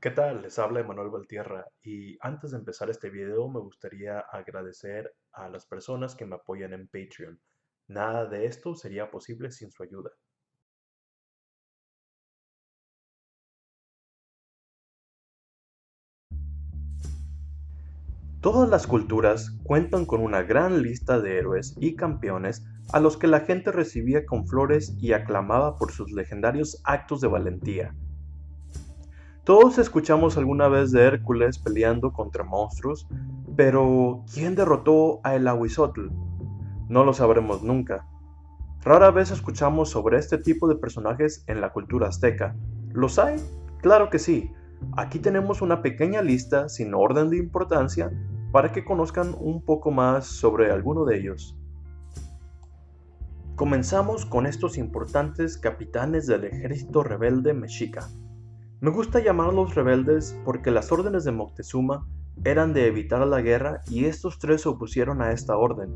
¿Qué tal? Les habla Emanuel Valtierra y antes de empezar este video me gustaría agradecer a las personas que me apoyan en Patreon. Nada de esto sería posible sin su ayuda. Todas las culturas cuentan con una gran lista de héroes y campeones a los que la gente recibía con flores y aclamaba por sus legendarios actos de valentía. Todos escuchamos alguna vez de Hércules peleando contra monstruos, pero ¿quién derrotó a El Ahuizotl? No lo sabremos nunca. Rara vez escuchamos sobre este tipo de personajes en la cultura azteca. ¿Los hay? Claro que sí. Aquí tenemos una pequeña lista sin orden de importancia para que conozcan un poco más sobre alguno de ellos. Comenzamos con estos importantes capitanes del ejército rebelde mexica. Me gusta llamarlos rebeldes porque las órdenes de Moctezuma eran de evitar la guerra y estos tres se opusieron a esta orden.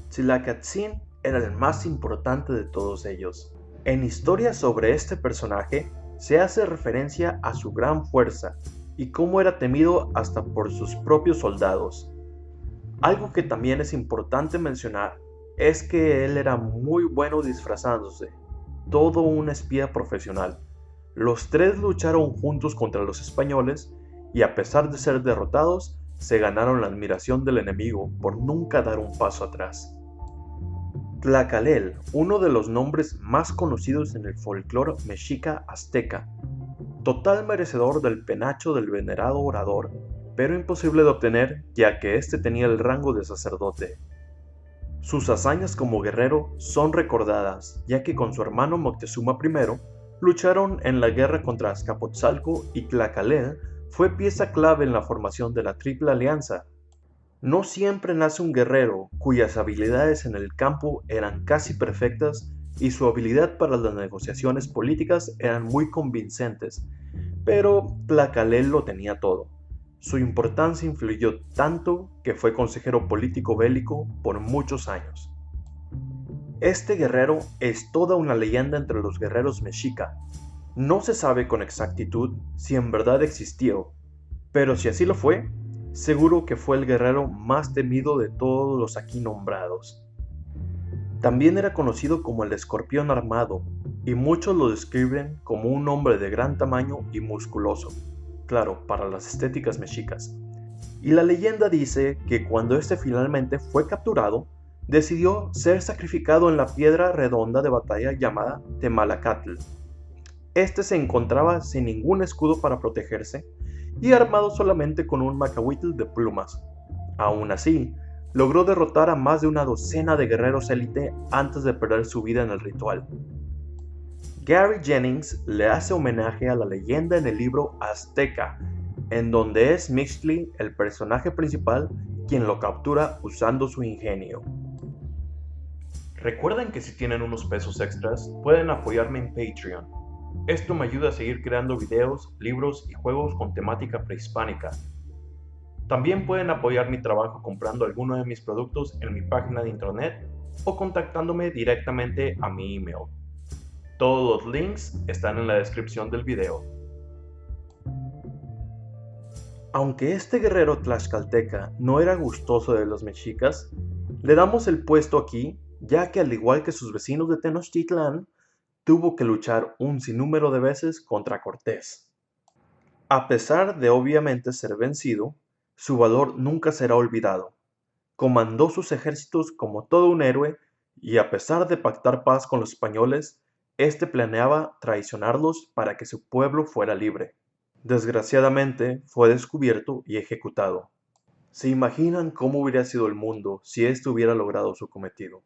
Tzilacatzin era el más importante de todos ellos. En historias sobre este personaje se hace referencia a su gran fuerza y cómo era temido hasta por sus propios soldados. Algo que también es importante mencionar es que él era muy bueno disfrazándose, todo un espía profesional. Los tres lucharon juntos contra los españoles y a pesar de ser derrotados, se ganaron la admiración del enemigo por nunca dar un paso atrás. Tlacalel, uno de los nombres más conocidos en el folclore mexica azteca, total merecedor del penacho del venerado orador, pero imposible de obtener ya que éste tenía el rango de sacerdote. Sus hazañas como guerrero son recordadas, ya que con su hermano Moctezuma I lucharon en la guerra contra Azcapotzalco y Tlacalel fue pieza clave en la formación de la Triple Alianza. No siempre nace un guerrero cuyas habilidades en el campo eran casi perfectas y su habilidad para las negociaciones políticas eran muy convincentes, pero Tlacalel lo tenía todo. Su importancia influyó tanto que fue consejero político bélico por muchos años. Este guerrero es toda una leyenda entre los guerreros mexica. No se sabe con exactitud si en verdad existió, pero si así lo fue, seguro que fue el guerrero más temido de todos los aquí nombrados. También era conocido como el Escorpión Armado, y muchos lo describen como un hombre de gran tamaño y musculoso, claro, para las estéticas mexicas. Y la leyenda dice que cuando este finalmente fue capturado, decidió ser sacrificado en la piedra redonda de batalla llamada Temalacatl. Este se encontraba sin ningún escudo para protegerse y armado solamente con un macahuitl de plumas. Aún así, logró derrotar a más de una docena de guerreros élite antes de perder su vida en el ritual. Gary Jennings le hace homenaje a la leyenda en el libro Azteca, en donde es Mixtli el personaje principal quien lo captura usando su ingenio. Recuerden que si tienen unos pesos extras, pueden apoyarme en Patreon. Esto me ayuda a seguir creando videos, libros y juegos con temática prehispánica. También pueden apoyar mi trabajo comprando alguno de mis productos en mi página de internet o contactándome directamente a mi email. Todos los links están en la descripción del video. Aunque este guerrero tlaxcalteca no era gustoso de los mexicas, le damos el puesto aquí, ya que al igual que sus vecinos de Tenochtitlán, tuvo que luchar un sinnúmero de veces contra Cortés. A pesar de obviamente ser vencido, su valor nunca será olvidado. Comandó sus ejércitos como todo un héroe y a pesar de pactar paz con los españoles, este planeaba traicionarlos para que su pueblo fuera libre. Desgraciadamente, fue descubierto y ejecutado. ¿Se imaginan cómo hubiera sido el mundo si éste hubiera logrado su cometido?